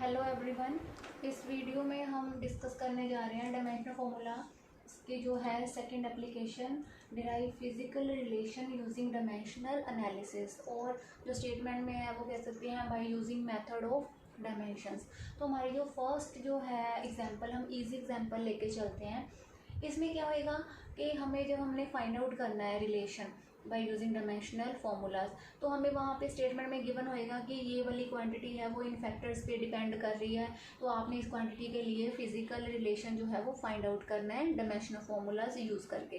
Hello everyone. इस video में हम डिस्कस करने जा रहे हैं डायमेंशनल फार्मूला की जो है second application, derive physical relation using dimensional analysis. और जो स्टेटमेंट में है वो कह सकते हैं by using method of dimensions. तो हमारी जो फर्स्ट जो है एग्जांपल, हम इजी एग्जांपल लेके चलते हैं। इसमें क्या होएगा कि हमें जब हमने फाइंड आउट करना है relation by using dimensional formulas, तो हमें वहाँ पे स्टेटमेंट में गिवन होएगा कि ये वाली क्वांटिटी है वो इन फैक्टर्स पे डिपेंड कर रही है। तो आपने इस क्वांटिटी के लिए फिजिकल रिलेशन जो है वो फाइंड आउट करना है डायमेंशनल फार्मूलाज यूज़ करके।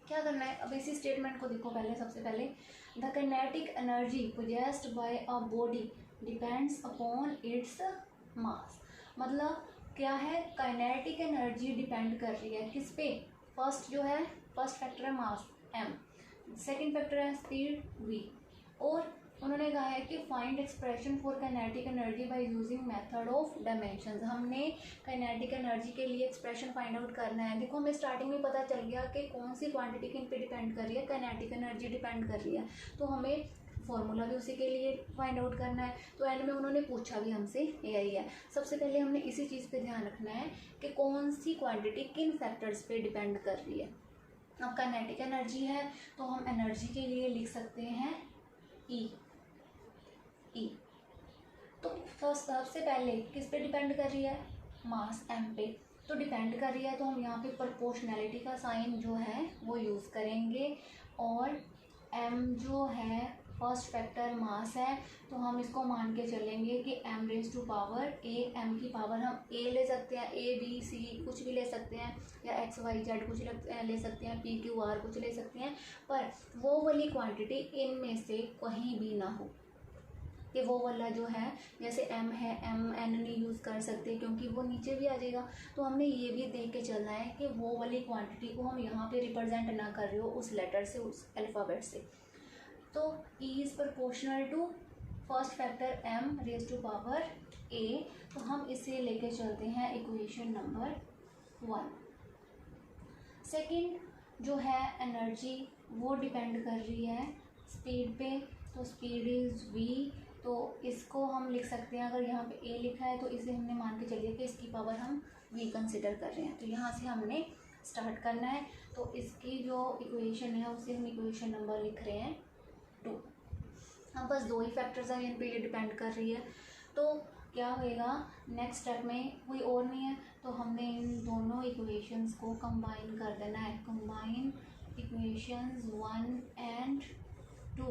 क्या करना है, अब इसी स्टेटमेंट को देखो। सबसे पहले the kinetic energy possessed by a body depends upon its mass. मतलब क्या है, काइनेटिक एनर्जी डिपेंड कर रही है किस पे। फर्स्ट जो है, फर्स्ट फैक्टर है मास m, सेकेंड फैक्टर है स्पीड v। और उन्होंने कहा है कि find expression for kinetic energy by using method of dimensions. हमने काइनेटिक एनर्जी के लिए एक्सप्रेशन फाइंड आउट करना है। देखो हमें स्टार्टिंग में पता चल गया कि कौन सी क्वांटिटी किन पे डिपेंड कर रही है, काइनेटिक एनर्जी डिपेंड कर रही है। तो हमें फॉर्मूला भी उसी के लिए फाइंड आउट करना है। तो एंड में उन्होंने पूछा भी हमसे यही है। सबसे पहले हमने इसी चीज़ पे ध्यान रखना है कि कौन सी क्वांटिटी किन फैक्टर्स पे डिपेंड कर रही है। अब काइनेटिक एनर्जी है तो हम एनर्जी के लिए लिख सकते हैं ई। तो फर्स्ट सबसे पहले किस पे डिपेंड कर रही है, मास m पे। तो डिपेंड कर रही है तो हम यहाँ पे प्रोपोर्शनैलिटी का साइन जो है वो यूज़ करेंगे। और m जो है फर्स्ट फैक्टर मास है, तो हम इसको मान के चलेंगे कि m raise to power a, m की पावर हम a ले सकते हैं, a b c कुछ भी ले सकते हैं, या x y z कुछ ले सकते हैं, p q r कुछ ले सकते हैं। पर वो वाली क्वांटिटी इनमें से कहीं भी ना हो कि वो वाला जो है, जैसे m है m n नहीं यूज़ कर सकते क्योंकि वो नीचे भी आ जाएगा। तो हमने ये भी देख के चलना है कि वो वाली क्वांटिटी को हम यहाँ पे रिप्रेजेंट ना कर रहे हो उस लेटर से, उस अल्फ़ाबेट से। तो E is proportional to first factor m raise to power a। तो हम इसे लेके चलते हैं इक्वेशन नंबर 1। सेकंड जो है एनर्जी, वो डिपेंड कर रही है स्पीड पे। तो स्पीड इज़ v। तो इसको हम लिख सकते हैं, अगर यहाँ पे a लिखा है तो इसे हमने मान के चलिए कि इसकी पावर हम v कंसिडर कर रहे हैं। तो यहाँ से हमने स्टार्ट करना है। तो इसकी जो इक्वेशन है उसे हम इक्वेशन नंबर लिख रहे हैं 2। अब बस दो ही फैक्टर्स हैं इन पे ये डिपेंड कर रही है। तो क्या होएगा, नेक्स्ट स्टेप में कोई और नहीं है तो हमने इन दोनों इक्वेशंस को कंबाइन कर देना है। Combine equations 1 and 2।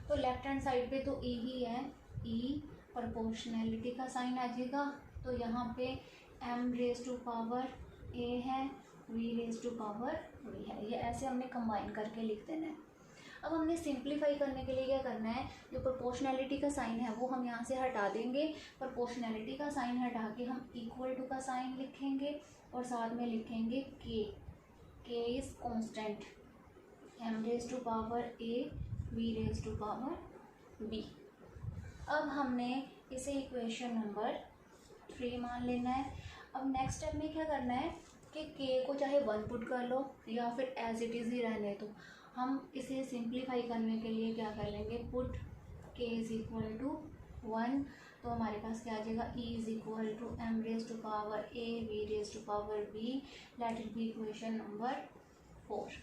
तो लेफ्ट हैंड साइड पे तो e ही है, e प्रोपोर्शनैलिटी का साइन आ जाएगा। तो यहाँ पे m raise to power a है, v raise to power v है। ये ऐसे हमने कंबाइन करके लिख देना है। अब हमने सिंप्लीफाई करने के लिए क्या करना है, जो प्रोपोर्शनैलिटी का साइन है वो हम यहाँ से हटा देंगे। प्रोपोर्शनैलिटी का साइन हटा के हम इक्वल टू का साइन लिखेंगे और साथ में लिखेंगे k is constant, m raise to power a, v raise to power b। अब हमने इसे इक्वेशन नंबर 3 मान लेना है। अब नेक्स्ट स्टेप में क्या करना है कि k को चाहे 1 पुट कर लो या फिर एज इट इज़ ही रहने दो। हम इसे सिंप्लीफाई करने के लिए क्या कर लेंगे, put k is equal to 1। तो हमारे पास क्या आ जाएगा, e is equal to m raise to power a, v raise to power b। Let it be equation number 4।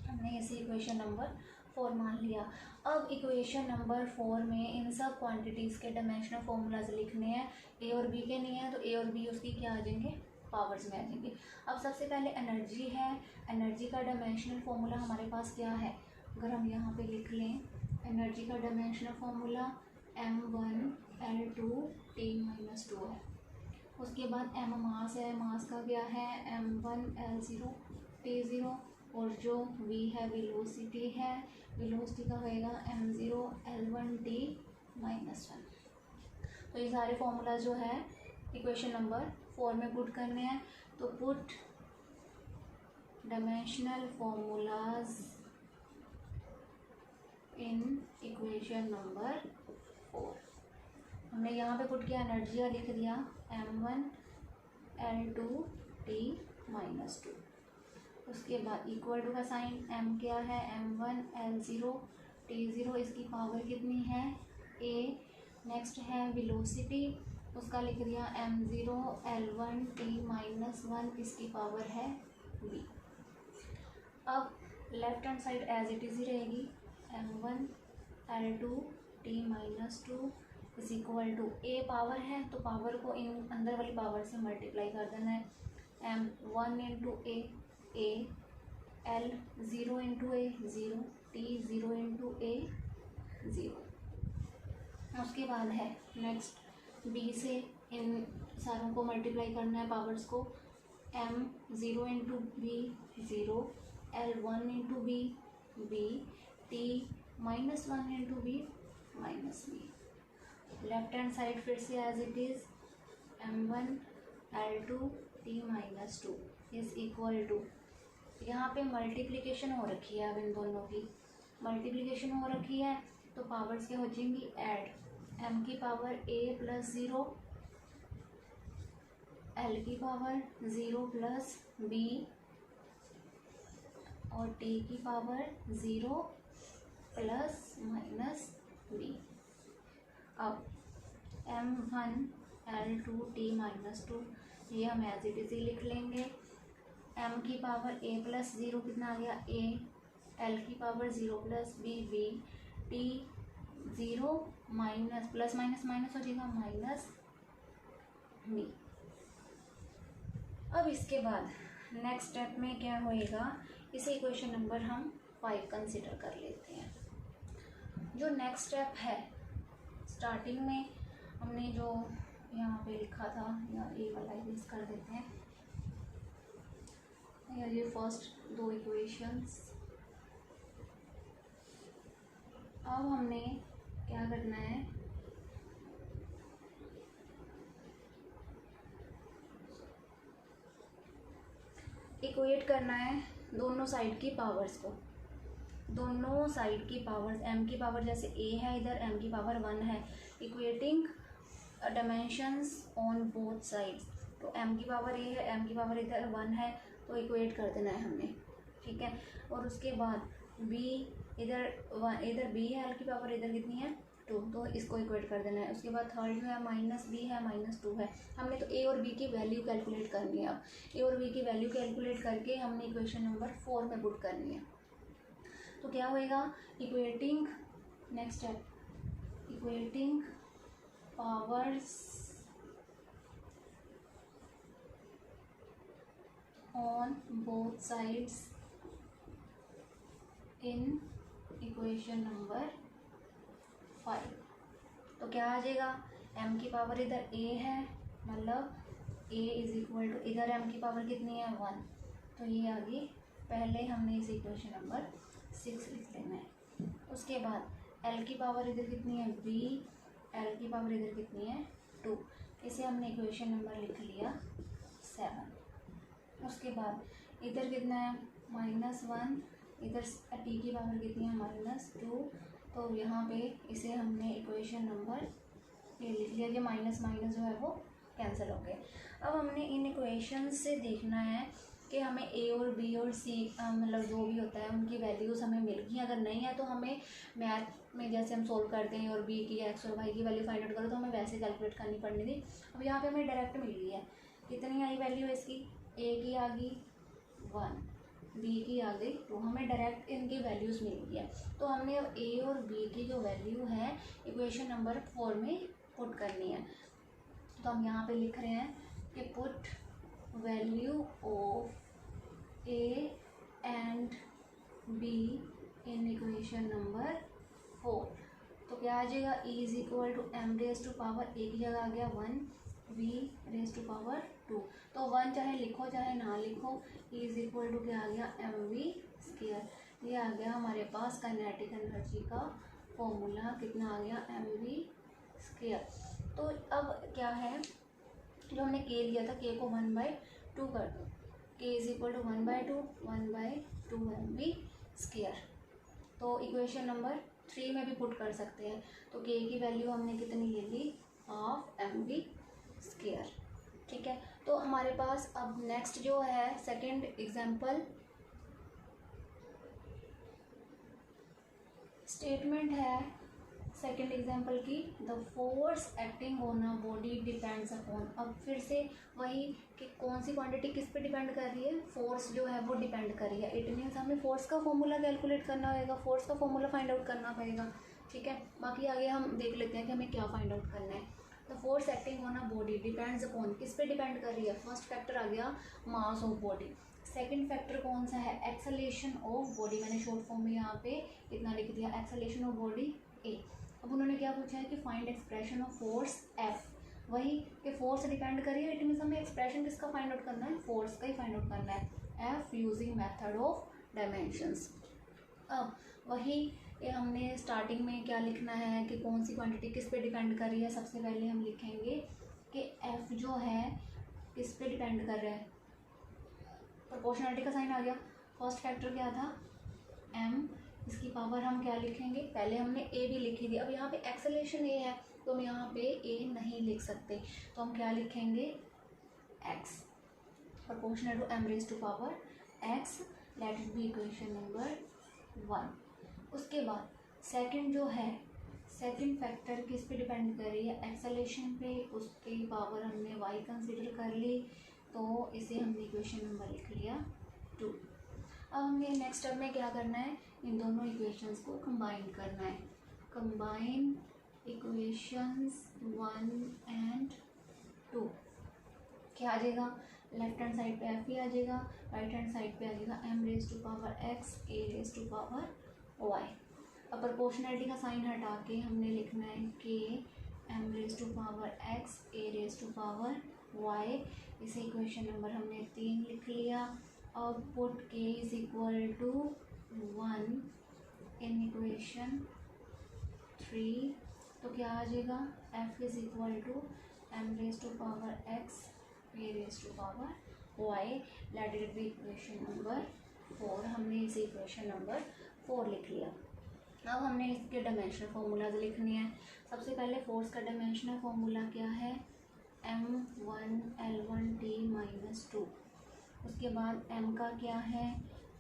हमने इसे इक्वेशन नंबर 4 मान लिया। अब इक्वेशन नंबर 4 में इन सब क्वांटिटीज़ के डायमेंशनल फार्मूलाज लिखने हैं। a और b के नहीं है तो a और b उसकी क्या आ जाएंगे, पावर्स में आ जाएंगे। अब सबसे पहले एनर्जी है। एनर्जी का डायमेंशनल फार्मूला हमारे पास क्या है, अगर हम यहाँ पे लिख लें एनर्जी का dimensional formula m1 L2 T-2 है। उसके बाद m मास है, मास का क्या है m1 L0 T0। और जो v है वेलोसिटी है, वेलोसिटी का होएगा m0 L1 T-1। तो ये सारे फार्मूला जो है इक्वेशन नंबर 4 में पुट करने हैं। तो पुट डायमेंशनल फार्मूलाज इन इक्वेशन नंबर 4। हमने यहाँ पे पुट किया, एनर्जी का लिख दिया m1 L2 T-2। उसके बाद इक्वल टू का साइन, m क्या है m1 L0 T0, इसकी पावर कितनी है a। नेक्स्ट है वेलोसिटी, उसका लिख दिया m0 L1 t-1, इसकी पावर है b। अब left hand side as it is ही रहेगी, m1 L2 t-2 is equal to a power है तो पावर को इन अंदर वाली पावर से मल्टीप्लाई कर देना है, m1 into a L 0 into a 0, t 0 into a 0। उसके बाद है नेक्स्ट b से इन सारों को मल्टीप्लाई करना है पावर्स को, m 0 into b 0, L 1 into b b, t -1 into b -b। Left hand side फिर से as it is m1 L2 t-2 is equal to, यहाँ पे मल्टीप्लिकेशन हो रखी है, अब इन दोनों की मल्टीप्लिकेशन हो रखी है तो पावर्स क्या हो जाएंगी ऐड, m की पावर a प्लस 0, l की पावर 0 प्लस b और t की पावर 0 प्लस माइनस b। अब m1 L2 t-2 ये हम एज इट इज़ ही लिख लेंगे, m की पावर a प्लस 0 कितना आ गया a, l की power 0 plus b b, t 0 minus plus minus minus हो जाएगा माइनस b। अब इसके बाद नेक्स्ट स्टेप में क्या होएगा, इसे इक्वेशन नंबर हम 5 कंसिडर कर लेते हैं। जो नेक्स्ट स्टेप है, स्टार्टिंग में हमने जो यहाँ पे लिखा था, या ए वाला इरेज कर देते हैं, ये फर्स्ट दो इक्वेशंस। अब हमने क्या करना है, इक्वेट करना है दोनों साइड की पावर्स को, दोनों साइड की पावर्स, m की पावर जैसे a है इधर, m की पावर 1 है, equating dimensions on both sides. तो m की पावर a है, m की पावर इधर 1 है, तो इक्वेट कर देना है हमने, ठीक है। और उसके बाद b इधर b है, l की पावर इधर कितनी है 2, तो इसको इक्वेट कर देना है। उसके बाद थर्ड जो है माइनस b है -2 है, हमने तो a और b की वैल्यू कैलकुलेट करनी है। अब a और b की वैल्यू कैलकुलेट करके हमने इक्वेशन नंबर 4 में पुट करनी है। तो क्या होएगा, equating next step, equating powers on both sides in equation number 5। तो क्या आ जाएगा, m की पावर इधर a है, मतलब a इज इक्वल टू, इधर m की पावर कितनी है 1, तो ये आ गई। पहले हमने इस इक्वेशन नंबर 6 लिख लेना है। उसके बाद l की पावर इधर कितनी है b, l की पावर इधर कितनी है 2, इसे हमने इक्वेशन नंबर लिख लिया 7। उसके बाद इधर कितना है -1, इधर t की पावर कितनी है -2, तो यहाँ पे इसे हमने इक्वेशन नंबर ये लिख लिया, ये माइनस माइनस जो है वो कैंसिल हो गए। अब हमने इन इक्वेशन से देखना है कि हमें a और b और c मतलब जो भी होता है उनकी वैल्यूज़ हमें मिल गई। अगर नहीं है तो हमें मैथ में जैसे हम सोल्व करते हैं और b की x और y की वैल्यू फाइंड आउट करो तो हमें वैसे कैलकुलेट करनी पड़नी थी। अब यहाँ पे हमें डायरेक्ट मिल गई है, कितनी आई वैल्यू है इसकी, a की आ गई 1, b की आ गई 2, हमें डायरेक्ट इनकी वैल्यूज़ मिल गई है। तो हमने अब a और b की जो वैल्यू है इक्वेशन नंबर 4 में पुट करनी है। तो हम यहाँ पे लिख रहे हैं कि put value of a and b in equation number 4। तो क्या आ जाएगा, e is equal to m raise to power a की जगह आ गया 1, b रेज टू पावर 2, तो 1 चाहे लिखो चाहे ना लिखो, e इज इक्वल टू क्या आ गया mv²। ये आ गया हमारे पास काइनेटिक एनर्जी का फॉर्मूला, कितना आ गया mv²। तो अब क्या है, जो हमने k लिया था k को 1/2 कर दो, k is equal to 1/2 mv²। तो इक्वेशन नंबर 3 में भी पुट कर सकते हैं। तो k की वैल्यू हमने कितनी ले ली, हाफ mv², ठीक है। तो हमारे पास अब नेक्स्ट जो है सेकंड एग्जांपल स्टेटमेंट है सेकेंड एग्जाम्पल की, the force acting on a body depends upon. अब फिर से वही कि कौन सी क्वांटिटी किस पे डिपेंड कर रही है, फोर्स जो है वो डिपेंड कर रही है। इट मीन्स हमें फोर्स का फॉर्मूला कैलकुलेट करना होगा, फोर्स का फॉर्मूला फाइंड आउट करना पड़ेगा, ठीक है। बाकी आगे हम देख लेते हैं कि हमें क्या फाइंड आउट करना है। The force acting on a body depends upon, किस पे डिपेंड कर रही है, फर्स्ट फैक्टर आ गया mass of body. Second factor कौन सा है, एक्सेलेरेशन ऑफ बॉडी, मैंने शॉर्ट फॉर्म में यहाँ पे इतना लिख दिया, एक्सेलेरेशन ऑफ बॉडी ए। अब उन्होंने क्या पूछा है कि find expression of force F, वही कि फोर्स डिपेंड करिए, इट मीन्स हमें एक्सप्रेशन किसका फाइंड आउट करना है, फोर्स का ही फाइंड आउट करना है, F using method of dimensions. अब वही ये हमने स्टार्टिंग में क्या लिखना है कि कौन सी क्वांटिटी किस पे डिपेंड कर रही है। सबसे पहले हम लिखेंगे कि एफ जो है किस पे डिपेंड कर रहा है, प्रोपोर्शनलिटी का साइन आ गया। फर्स्ट फैक्टर क्या था, एम, इसकी पावर हम क्या लिखेंगे, पहले हमने ए भी लिखी थी। अब यहाँ पे एक्सेलेरेशन ए है तो हम यहाँ पे ए नहीं लिख सकते, तो हम क्या लिखेंगे, x, proportional to m raise to power x, let it be equation number 1। उसके बाद सेकंड जो है, सेकंड फैक्टर किस पे डिपेंड कर रही है, एक्सेलेरेशन पे, उसकी पावर हमने वाई कंसिडर कर ली, तो इसे हमने इक्वेशन नंबर लिख लिया 2। अब हमें नेक्स्ट स्टेप में क्या करना है, इन दोनों इक्वेशंस को कंबाइन करना है। कंबाइन इक्वेशंस 1 एंड 2, क्या आ जाएगा, लेफ्ट हैंड साइड पे एफ ही आ जाएगा, राइट हैंड साइड पे आ जाएगा m raise to power x a raise to power y. अब प्रोपोर्शनलिटी का साइन हटा के हमने लिखना है के m raise to power x a raise to power y. इसे इक्वेशन नंबर हमने 3 लिख लिया। अब put k is equal to 1 in equation 3, तो क्या आ जाएगा, F is equal to m raise to power x a raise to power y, let it be equation number 4। हमने इसे इक्वेशन नंबर 4 लिख लिया। अब हमने इसके डायमेंशनल फार्मूलाज लिखने हैं। सबसे पहले फोर्स का डायमेंशनल फार्मूला क्या है, m1 l1 t माइनस 2। उसके बाद m का क्या है,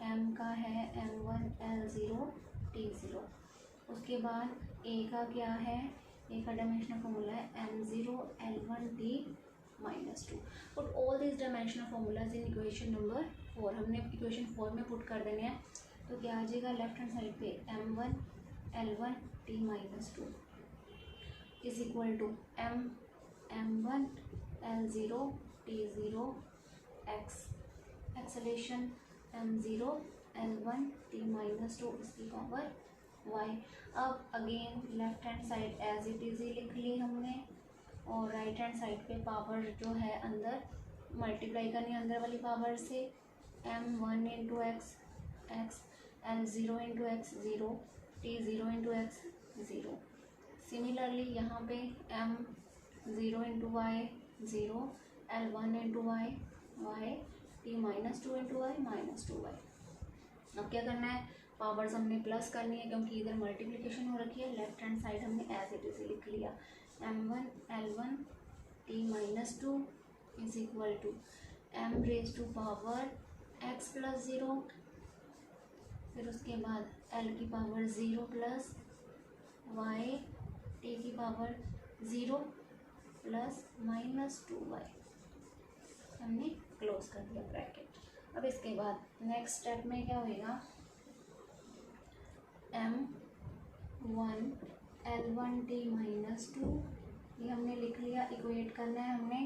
m का है m1 l0 t0। उसके बाद a का क्या है, a का डायमेंशनल फार्मूला है m0 l1 t minus 2। Put all this dimensional formulas in equation number 4। हमने इक्वेशन 4 में पुट कर देने हैं, तो क्या आ जाएगा, लेफ्ट हैंड साइड पे m1 l1 t minus 2 is equal to m1 l0 t0 x, acceleration m0 l1 t minus 2 इसकी पावर y। अब again left hand side as it is ही लिख ली हमने, और राइट हैंड साइड पे power जो है अंदर मल्टीप्लाई करनी है अंदर वाली पावर से, m1 into x x, l0 into x 0, t0 into x 0। Similarly यहाँ पे m0 into y 0, l1 into y y, t minus 2 into y minus 2y। अब क्या करना है, पावर्स हमने प्लस करनी है क्योंकि इधर मल्टीप्लिकेशन हो रखी है। लेफ्ट हैंड साइड हमने एज इट इज लिख लिया, m1 l1 t minus 2 is equal to m raise to power x plus 0, फिर उसके बाद l की पावर 0 प्लस y, t की पावर 0 प्लस माइनस 2y। हमने क्लोज कर दिया ब्रैकेट। अब इसके बाद नेक्स्ट स्टेप में क्या होएगा, m1 l1 t माइनस 2, ये हमने लिख लिया। इक्वेट करना है हमने,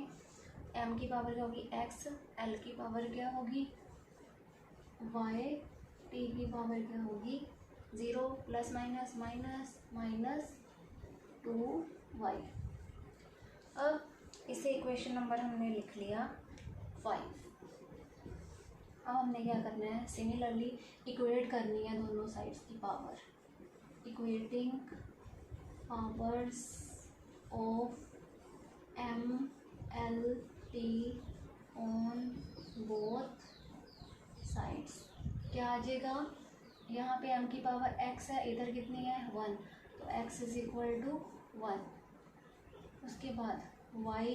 m की पावर क्या होगी x, l की पावर क्या होगी y, t की पावर क्या होगी 0 plus minus minus minus 2y। अब इसे इक्वेशन नंबर हमने लिख लिया 5। अब हमने क्या करना है, सिमिलरली इक्वेट करनी है दोनों साइड्स की power. Equating powers of m l t on both sides, क्या आ जाएगा, यहाँ पे m की पावर x है, इधर कितनी है 1, तो x इज इक्वल टू 1। उसके बाद y,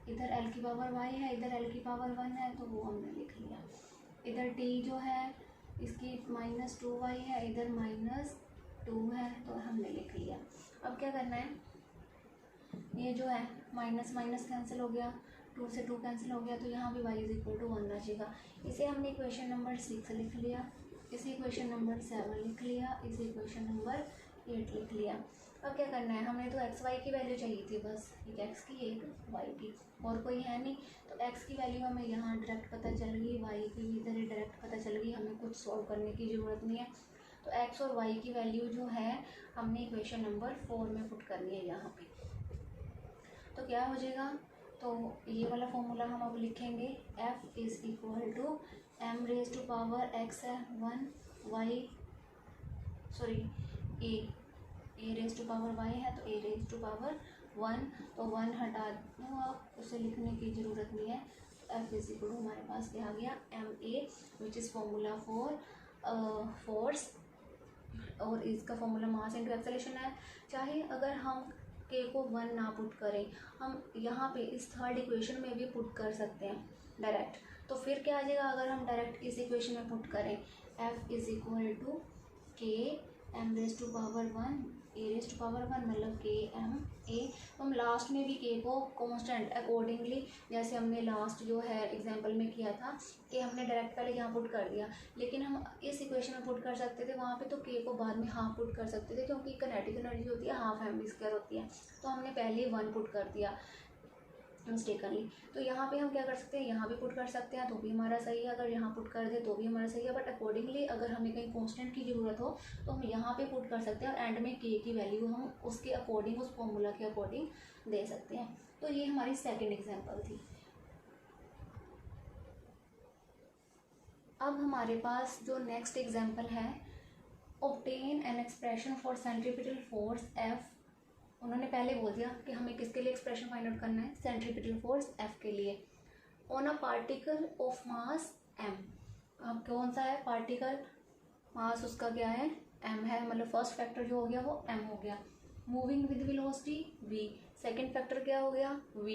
इधर l की पावर y है, इधर l की पावर 1 है, तो वो हमने लिख लिया। इधर t जो है इसकी माइनस 2y है, इधर माइनस 2 है तो हमने लिख लिया। अब क्या करना है, ये जो है माइनस माइनस कैंसिल हो गया, 2 से 2 कैंसिल हो गया, तो यहाँ भी y इज इक्वल टू 1 बचेगा। इसे हमने इक्वेशन नंबर 6 लिख लिया, इसे इक्वेशन नंबर 7 लिख लिया, इसे इक्वेशन नंबर 8 लिख लिया। अब क्या करना है, हमें तो एक्स वाई की वैल्यू चाहिए थी, बस एक एक्स की एक वाई की, और कोई है नहीं। तो एक्स की वैल्यू हमें यहाँ डायरेक्ट पता चल गई, वाई की भी इधर ही डायरेक्ट पता चल गई, हमें कुछ सॉल्व करने की ज़रूरत नहीं है। तो एक्स और वाई की वैल्यू जो है हमने इक्वेशन नंबर 4 में पुट करनी है यहाँ पे। तो क्या हो जाएगा, तो ये वाला फॉर्मूला हम अब लिखेंगे, f is equal to m raise to power x है 1, y sorry a raise to power y है, तो a रेज टू पावर 1, तो 1 हटा दो आप, उसे लिखने की ज़रूरत नहीं है। तो f इज इक्वल टू हमारे पास क्या आ गया, ma which is formula for force, और इसका फॉर्मूला मास इनटू एक्सेलरेशन है। चाहे अगर हम k को 1 ना पुट करें, हम यहाँ पे इस थर्ड इक्वेशन में भी पुट कर सकते हैं डायरेक्ट। तो फिर क्या आ जाएगा, अगर हम डायरेक्ट इस इक्वेशन में पुट करें, f is equal to k m raise to power 1 a raise to power 1 मतलब k m a। हम लास्ट में भी k को कांस्टेंट अकॉर्डिंगली, जैसे हमने लास्ट जो है एग्जांपल में किया था कि हमने डायरेक्ट पहले यहाँ पुट कर दिया, लेकिन हम इस इक्वेशन में पुट कर सकते थे, वहाँ पे तो k को बाद में हाफ पुट कर सकते थे, क्योंकि काइनेटिक एनर्जी होती है हाफ mv² होती है, तो हमने पहले 1 पुट कर दिया मिस्टेकनली। तो यहाँ पे हम क्या कर सकते हैं, यहाँ भी पुट कर सकते हैं तो भी हमारा सही है, अगर यहाँ पुट कर दे तो भी हमारा सही है, बट अकॉर्डिंगली अगर हमें कहीं कांस्टेंट की ज़रूरत हो तो हम यहाँ पे पुट कर सकते हैं, और एंड में k की वैल्यू हम उसके अकॉर्डिंग, उस फॉर्मूला के अकॉर्डिंग दे सकते हैं। तो ये हमारी सेकेंड एग्जाम्पल थी। अब हमारे पास जो नेक्स्ट एग्जाम्पल है, obtain an expression for centripetal force F। उन्होंने पहले बोल दिया कि हमें किसके लिए एक्सप्रेशन फाइंड आउट करना है, सेंट्रीपिटल फोर्स F के लिए, on a particle of mass m। अब कौन सा है पार्टिकल, मास उसका क्या है m है, मतलब फर्स्ट फैक्टर जो हो गया वो m हो गया, moving with velocity v, second factor क्या हो गया v,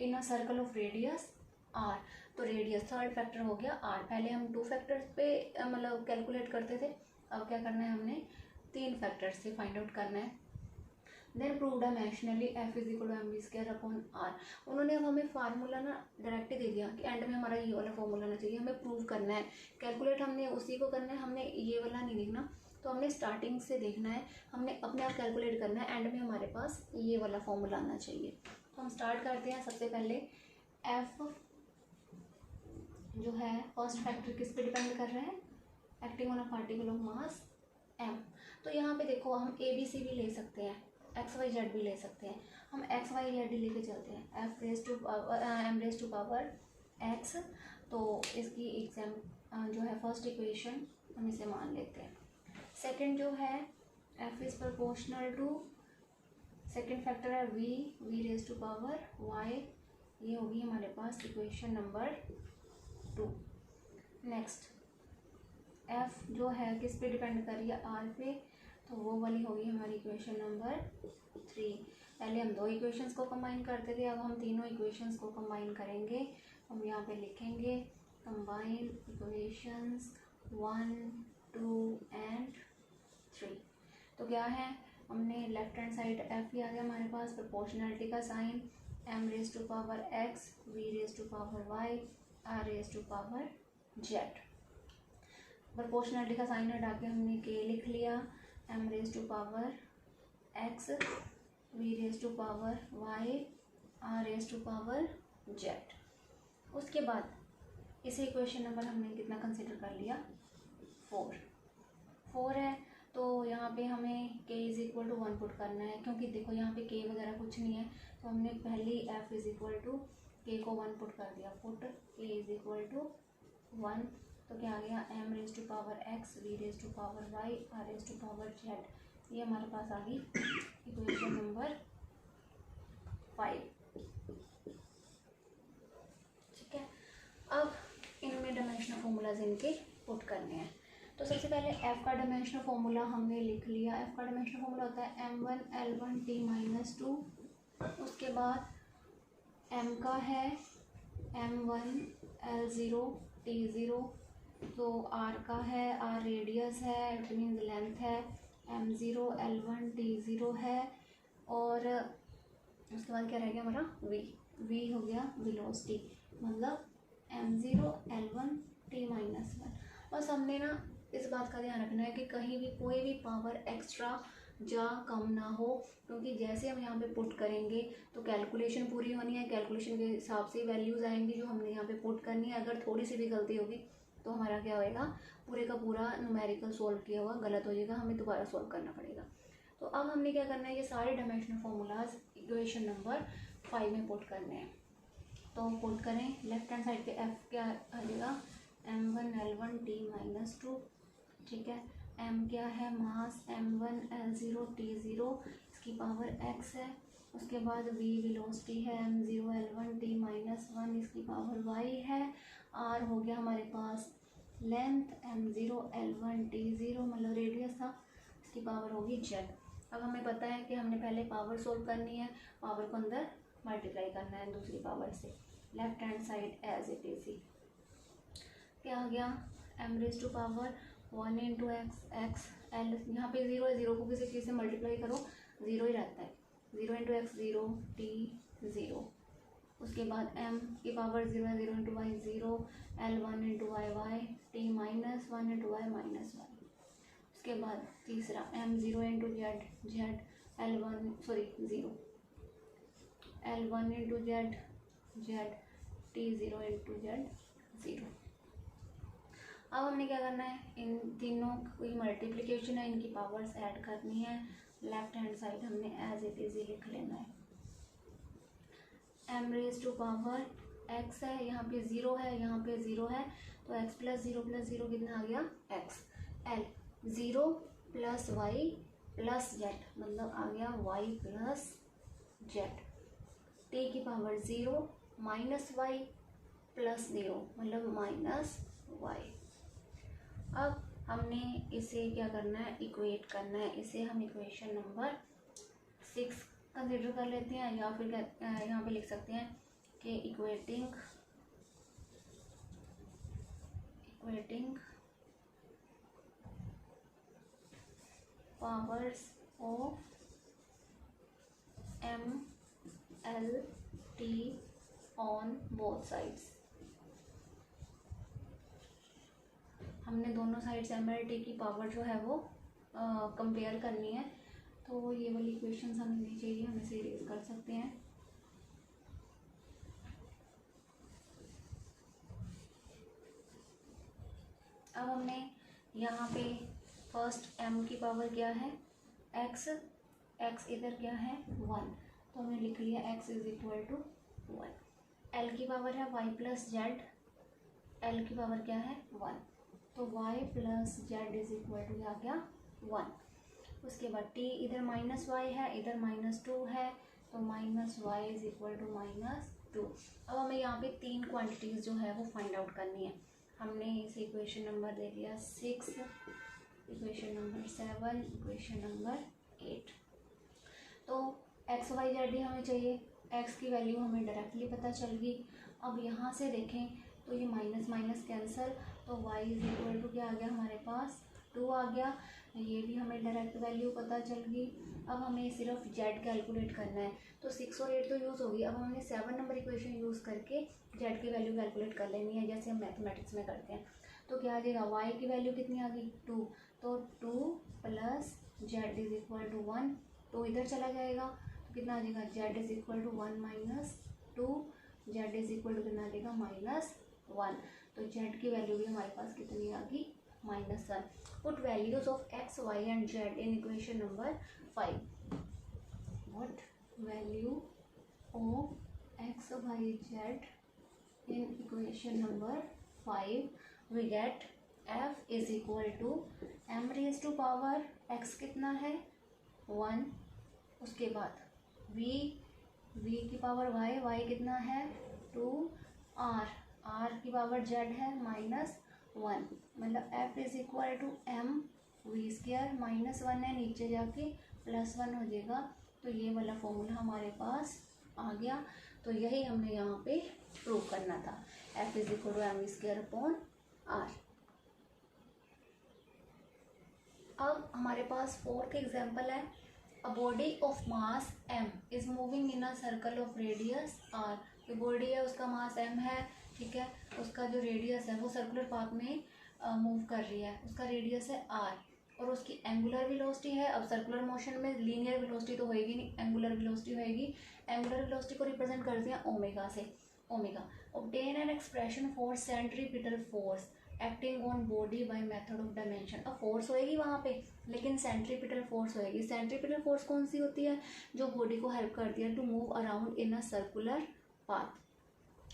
in a circle of radius r, तो रेडियस थर्ड फैक्टर हो गया r। पहले हम 2 फैक्टर्स पे मतलब कैलकुलेट करते थे, अब क्या करना है, हमने 3 फैक्टर्स से फाइंड आउट करना है। Then prove dimensionally f is equal to m v square upon r। उन्होंने अब हमें फार्मूला ना डायरेक्ट ही दे दिया कि एंड में हमारा ये वाला फार्मूला ना चाहिए, हमें प्रूव करना है, कैलकुलेट हमने उसी को करना है, हमने ये वाला नहीं देखना। तो हमने स्टार्टिंग से देखना है, हमने अपने आप कैलकुलेट करना है, एंड में हमारे पास ये वाला फार्मूला आना चाहिए। तो हम स्टार्ट करते हैं। सबसे पहले f जो है फर्स्ट फैक्टर किस पे डिपेंड कर रहा है, acting on a particle of mass m। तो यहाँ पे देखो हम a b c भी ले सकते हैं, एक्स वाई जेड भी ले सकते हैं, हम एक्स वाई जेड ही लेके चलते हैं, f raise to m raise to power x. तो इसकी एग्जाम जो है फर्स्ट इक्वेशन हम इसे मान लेते हैं। सेकंड जो है F is proportional to, second factor है V raise to power Y, ये होगी हमारे पास इक्वेशन नंबर 2। नेक्स्ट एफ जो है किस पे डिपेंड कर रही है, आर पे, तो वो वाली होगी हमारी इक्वेशन नंबर 3। पहले हम 2 इक्वेशंस को कंबाइन करते थे, अब हम तीनों इक्वेशंस को कंबाइन करेंगे। हम यहाँ पे लिखेंगे कंबाइन इक्वेशंस 1, 2 एंड 3। तो क्या है, हमने लेफ्ट हैंड साइड एफ ही आ गया हमारे पास, प्रोपोर्शनलिटी का sign, m raise to power x, v raise to power y, r raise to power z. Proportionality का साइन हटा के हमने के लिख लिया, m raise to power x, v raise to power y, r raise to power z. उसके बाद इसे equation number हमने कितना कंसिडर कर लिया, 4 है। तो यहाँ पे हमें k is equal to 1 put करना है, क्योंकि देखो यहाँ पे k वगैरह कुछ नहीं है, तो हमने पहले f is equal to k को 1 पुट कर दिया, put k is equal to 1। तो क्या आ गया, m raise to power x, v raise to power y, r raise to power z। ये हमारे पास आ गई इक्वेशन नंबर 5। ठीक है, अब इनमें डायमेंशनल फॉर्मूलाज इनके पुट करने हैं। तो सबसे पहले f का डायमेंशनल फॉर्मूला हमने लिख लिया। f का डायमेंशनल फॉर्मूला होता है m1l1t-2। उसके बाद m का है m1l0t0। तो r का है, r रेडियस है, इट मीन्स लेंथ है, m0 l1 t0 है, और उसके बाद क्या रह गया हमारा v हो गया वेलोसिटी, मतलब m0 l1 t-1। बस हमने ना इस बात का ध्यान रखना है कि कहीं भी कोई भी पावर एक्स्ट्रा या कम ना हो, क्योंकि जैसे हम यहाँ पे पुट करेंगे तो कैलकुलेशन पूरी होनी है, कैलकुलेशन के हिसाब से वैल्यूज़ आएंगी जो हमने यहाँ पे पुट करनी है। अगर थोड़ी सी भी गलती होगी तो हमारा क्या होएगा, पूरे का पूरा न्यूमेरिकल सोल्व किया हुआ गलत हो जाएगा, हमें दोबारा सोल्व करना पड़ेगा। तो अब हमने क्या करना है, ये सारे डायमेंशनल फार्मूलाज इक्वेशन नंबर 5 में पुट करने हैं। तो पुट करें, लेफ्ट हैंड साइड पे f क्या आ जाएगा, m1 l1 t-2, ठीक है। m क्या है, मास m1 l0 t0, इसकी पावर x है। उसके बाद v वेलोसिटी है m0 l1 t-1, इसकी पावर y है। r हो गया हमारे पास लेंथ m0 l1 t0, मतलब रेडियस था, इसकी पावर होगी z। अब हमें पता है कि हमने पहले पावर सोल्व करनी है, पावर को अंदर मल्टीप्लाई करना है दूसरी पावर से, left hand side as it is ही क्या आ गया, m raise to power 1 into x l, यहाँ पे 0 है, 0 को किसी चीज़ से मल्टीप्लाई करो 0 ही रहता है, 0 इंटू एक्स 0 t 0। उसके बाद m की पावर 0 है, 0 into y 0, l 1 into y y, t minus 1 into y minus y. उसके बाद तीसरा m 0 into z z, l 1 sorry 0, l 1 into z z, t 0 into z 0। अब हमने क्या करना है, इन तीनों की मल्टीप्लिकेशन है, इनकी पावर्स ऐड करनी है, लेफ्ट हैंड साइड हमने एज इट इज लिख लेना है। m raise to power x है, यहाँ पे 0 है, यहाँ पे 0 है, तो x प्लस 0 कितना आ गया x, l 0 plus y plus z, मतलब आ गया y प्लस जेड, t की पावर 0 माइनस वाई प्लस 0, मतलब माइनस वाई। अब हमने इसे क्या करना है, इक्वेट करना है, इसे हम इक्वेशन नंबर 6 कंसिडर कर लेते हैं, या फिर यहाँ पे लिख सकते हैं कि equating powers of m l t on both sides. हमने दोनों साइड्स एम एल टी की पावर जो है वो कंपेयर करनी है, तो ये वाली इक्वेशंस हमें नहीं चाहिए, हम इसे इरेज कर सकते हैं। अब हमने यहाँ पे फर्स्ट m की पावर क्या है x, x इधर क्या है 1, तो हमने लिख लिया x is equal to 1। l की पावर है y प्लस जेड, l की पावर क्या है 1, तो y plus Z is equal to आ गया 1। उसके बाद t इधर माइनस वाई है, इधर -2 है, तो minus y is equal to -2। अब हमें यहाँ पे 3 क्वांटिटीज़ जो है वो फाइंड आउट करनी है। हमने इसे इक्वेशन नंबर दे दिया 6, इक्वेशन नंबर 7, इक्वेशन नंबर 8। तो एक्स वाई जेड ही हमें चाहिए, एक्स की वैल्यू हमें डायरेक्टली पता चल गई। अब यहाँ से देखें तो ये माइनस माइनस कैंसिल, तो y इज इक्वल टू क्या आ गया हमारे पास 2 आ गया, ये भी हमें डायरेक्ट वैल्यू पता चल गई। अब हमें सिर्फ z कैलकुलेट करना है, तो 6 और 8 तो यूज़ होगी, अब हमने 7 नंबर इक्वेशन यूज़ करके z की वैल्यू कैलकुलेट कर लेनी है, जैसे हम मैथमेटिक्स में करते हैं। तो क्या आ जाएगा, y की वैल्यू कितनी आ गई 2, तो 2 plus Z is equal to 1, तो इधर चला जाएगा, तो कितना आ जाएगा z is equal to 1 minus 2, z is equal to कितना आ जाएगा -1, तो z की वैल्यू भी हमारे पास कितनी आ गई -1। Put values of x, y and z in equation number 5। What value of x, y, z in equation number 5, we get f is equal to m raise to power x कितना है 1, उसके बाद v की power y कितना है 2, r की power z है -1, मतलब f is equal to m v square, -1 है नीचे जाके +1 हो जाएगा, तो ये वाला फॉर्मूला हमारे पास आ गया। तो यही हमने यहाँ पे प्रूव करना था, f is equal to m square upon r। अब हमारे पास फोर्थ एग्जाम्पल है, a body of mass m is moving in a circle of radius r। जो बॉडी है उसका मास m है, ठीक है, उसका जो रेडियस है वो सर्कुलर पाथ में मूव कर रही है, उसका रेडियस है r और उसकी एंगुलर वेलोसिटी है। अब सर्कुलर मोशन में लीनियर वेलोसिटी तो होएगी नहीं, एंगुलर वेलोसिटी होएगी। एंगुलर वेलोसिटी को रिप्रेजेंट करते हैं ओमेगा से, omega. Obtain an expression for centripetal force acting on body by method of dimension. अब फोर्स होएगी वहाँ पे, लेकिन सेंट्रीपिटल फोर्स होएगी। सेंट्रीपिटल फोर्स कौन सी होती है? जो बॉडी को हेल्प करती है to move around in a circular path.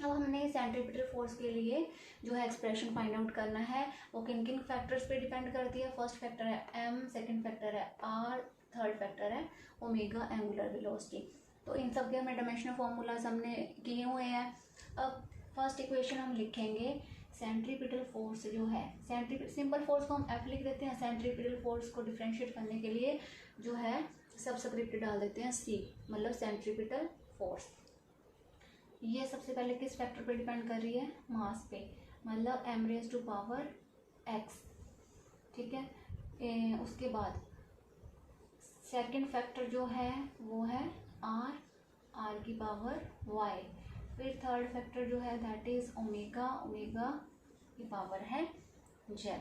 अब हमने सेंट्रीपिटल फोर्स के लिए जो है एक्सप्रेशन फाइंड आउट करना है, वो किन किन फैक्टर्स पे डिपेंड करती है। फर्स्ट फैक्टर है m, सेकंड फैक्टर है r, थर्ड फैक्टर है ओमेगा एंगुलर वेलोसिटी। तो इन सब के हमें डायमेंशनल फॉर्मूलाज हमने किए हुए हैं। अब फर्स्ट इक्वेशन हम लिखेंगे, सेंट्रीपिटल फोर्स जो है, सिंपल फोर्स को हम F लिख देते हैं, सेंट्रीपिटल फोर्स को डिफ्रेंशिएट करने के लिए जो है सबस्क्रिप्ट डाल देते हैं C, मतलब सेंट्रीपिटल फोर्स। ये सबसे पहले किस फैक्टर पे डिपेंड कर रही है? मास पे, मतलब m raise to power x, ठीक है। उसके बाद सेकंड फैक्टर जो है वो है r की पावर y। फिर थर्ड फैक्टर जो है दैट इज ओमेगा की पावर है z।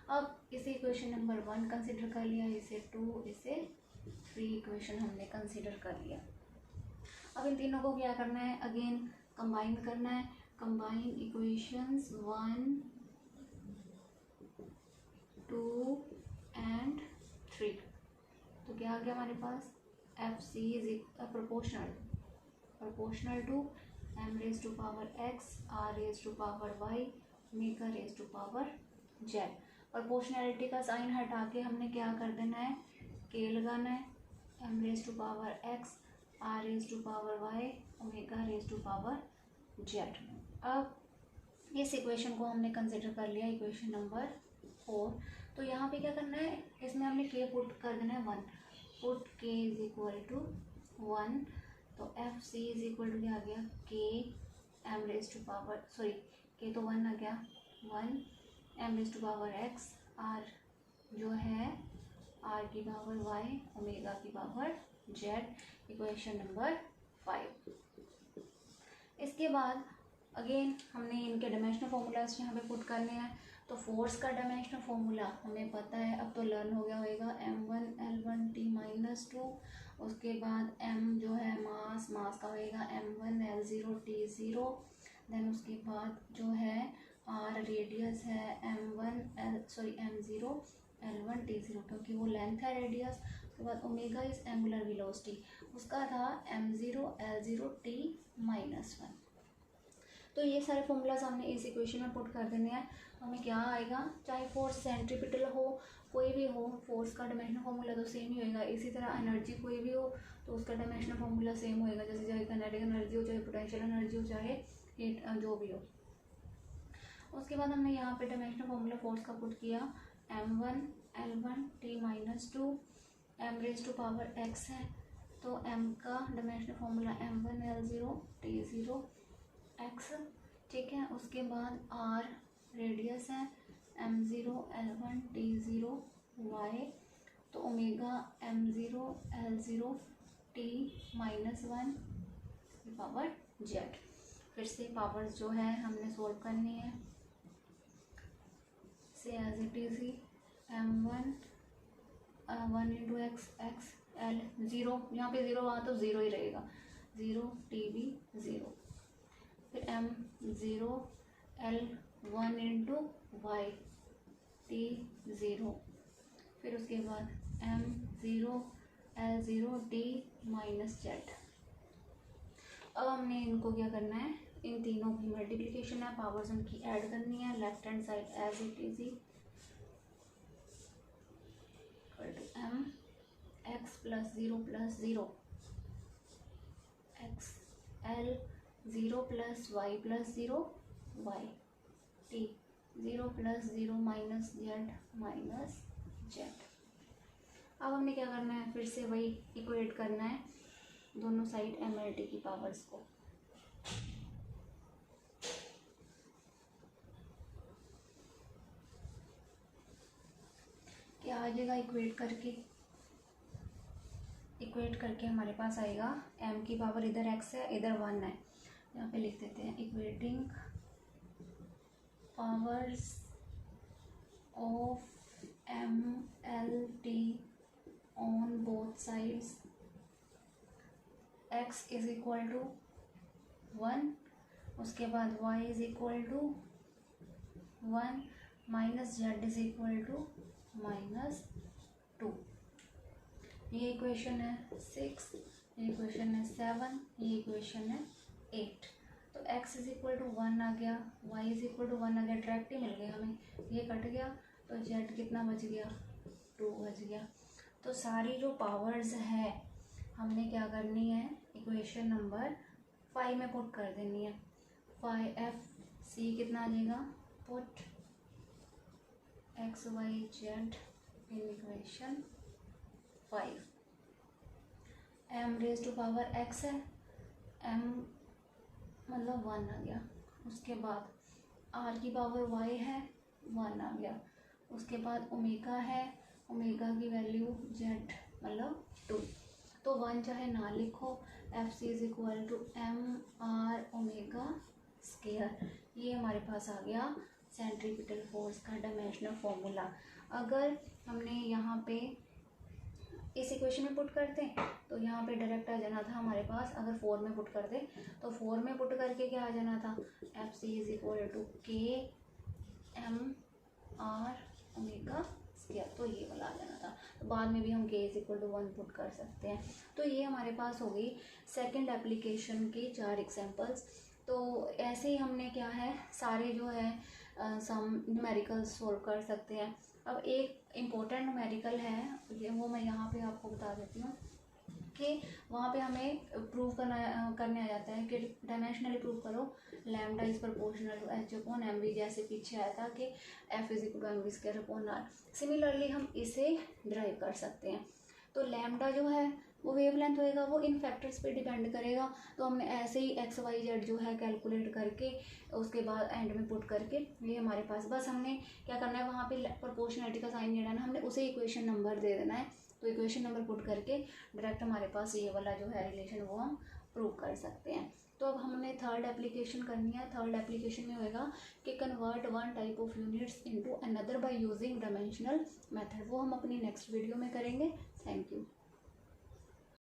अब इसे इक्वेशन नंबर 1 कंसिडर कर लिया, इसे 2, इसे 3 इक्वेशन हमने कंसिडर कर लिया। अब इन तीनों को क्या करना है? अगेन कंबाइन करना है। Combine equations 1, 2 and 3। तो क्या आ गया हमारे पास? FC is proportional to m raise to power x, r raise to power y, omega raise to power z। Proportionality का साइन हटा के हमने क्या कर देना है? k लगाना है, m raise to power x, r raise to power y, omega raise to power z। अब इस इक्वेशन को हमने कंसिडर कर लिया, इक्वेशन नंबर 4। तो यहाँ पे क्या करना है? इसमें हमने k पुट कर देना है 1, put k is equal to 1। तो FC इज इक्वल टू क्या आ गया? k m raise to power, sorry k तो 1 आ गया, 1 m raise to power x, r जो है r की पावर y, ओमेगा की पावर z। Equation number 5। इसके बाद अगेन हमने इनके डायमेंशनल फॉर्मूलाज यहाँ पे पुट करने हैं। तो फोर्स का डायमेंशनल फॉर्मूला हमें पता है, अब तो लर्न हो गया होगा, m1 L1 T-2। उसके बाद m जो है मास का होएगा m1 L0 T0। देन उसके बाद जो है r रेडियस है m0 L1 T0, क्योंकि वो लेंथ है रेडियस। उसके बाद ओमेगा इज एंगुलर वेलोसिटी, उसका था m0 L0 T-1। तो ये सारे फॉर्मूलाज हमने इस इक्वेशन में पुट कर देने हैं। हमें क्या आएगा? चाहे फोर्स सेंट्रीपिटल हो, कोई भी हो, फोर्स का डायमेंशनल फॉर्मूला तो सेम ही होएगा। इसी तरह एनर्जी कोई भी हो तो उसका डायमेंशनल फॉर्मूला सेम होएगा, जैसे चाहे काइनेटिक एनर्जी हो, चाहे पोटेंशियल एनर्जी हो, चाहे हीट जो भी हो। उसके बाद हमने यहाँ पे डायमेंशनल फॉर्मूला फोर्स का पुट किया, m1 L1 T-2, m raise to power x है, तो m का dimensional formula m1 L0 T0 x, ठीक है। उसके बाद r रेडियस है m0 L1 T0 y, तो omega m0 L0 T-1 power z। फिर से पावर्स जो है हमने सोल्व करनी है, से एज इट इज ही m1 1 इंटू एक्स L 0, यहाँ पे 0 वहाँ तो 0 ही रहेगा, 0 TB 0। फिर m0 L1 into y T0। फिर उसके बाद m0 L0 T-z। अब हमने इनको क्या करना है? इन तीनों की मल्टीप्लिकेशन है, पावर्स उनकी ऐड करनी है। Left hand side as it is ही m x plus 0 x L 0 plus y plus 0 y T 0 plus 0 minus z। अब हमने क्या करना है? फिर से वही इक्वेट करना है दोनों साइड MLT की पावर्स को। क्या आ आ जाएगा इक्वेट करके हमारे पास आएगा m की पावर, इधर x है इधर 1 है, यहाँ पे लिख देते हैं equating powers of MLT on both sides, x is equal to 1, उसके बाद y is equal to 1 minus z is equal to -2। ये इक्वेशन है 6, ये इक्वेशन है 7, ये इक्वेशन है 8। तो x इज इक्वल टू 1 आ गया, y इज इक्वल टू 1 आ गया, डायरेक्ट ही मिल गया हमें, ये कट गया तो z कितना बच गया, 2 बच गया। तो सारी जो पावर्स है हमने क्या करनी है, इक्वेशन नंबर 5 में पुट कर देनी है। 5FC कितना आ जाएगा, put x y z in equation 5। m raise to power x है, m मतलब 1 आ गया, उसके बाद r की पावर y है 1 आ गया, उसके बाद ओमेगा है, ओमेगा की वैल्यू z मतलब 2। तो 1 चाहे ना लिखो, FC is equal to MR omega square. ये हमारे पास आ गया सेंट्रीपिटल फोर्स का डायमेंशनल फॉर्मूला। अगर हमने यहाँ पे इस इक्वेशन में पुट करते तो यहाँ पे डायरेक्ट आ जाना था हमारे पास, अगर 4 में पुट कर दे तो 4 में पुट करके क्या आ जाना था, FC is equal to KMR omega square, तो ये वाला आ जाना था। तो बाद में भी हम K is equal to 1 put कर सकते हैं। तो ये हमारे पास हो गई सेकंड एप्लीकेशन की 4 एग्जांपल्स। तो ऐसे ही हमने क्या है सारे जो है सम न्यूमेरिकल्स सोल्व कर सकते हैं। अब एक इम्पोर्टेंट न्यूमेरिकल है, ये वो मैं यहाँ पे आपको बता देती हूँ कि वहाँ पे हमें प्रूव करने आ जाता है कि डायमेंशनली प्रूव करो lambda is proportional to h upon m v, जैसे पीछे आया था कि f is equal to m v square upon r. Similarly हम इसे ड्राइव कर सकते हैं। तो लैम्डा जो है वो वेवलेंथ होएगा, वो इन फैक्टर्स पे डिपेंड करेगा। तो हमने ऐसे ही एक्स वाई जेड जो है कैलकुलेट करके उसके बाद एंड में पुट करके ये हमारे पास, बस हमने क्या करना है वहाँ पे प्रोपोर्शनलिटी का साइन लेना है, हमने उसे इक्वेशन नंबर दे देना है। तो इक्वेशन नंबर पुट करके डायरेक्ट हमारे पास ये वाला जो है रिलेशन वो हम प्रूव कर सकते हैं। तो अब हमने थर्ड एप्लीकेशन करनी है। थर्ड एप्लीकेशन में होएगा कि convert one type of units into another by using dimensional method. वो हम अपनी नेक्स्ट वीडियो में करेंगे। Thank you.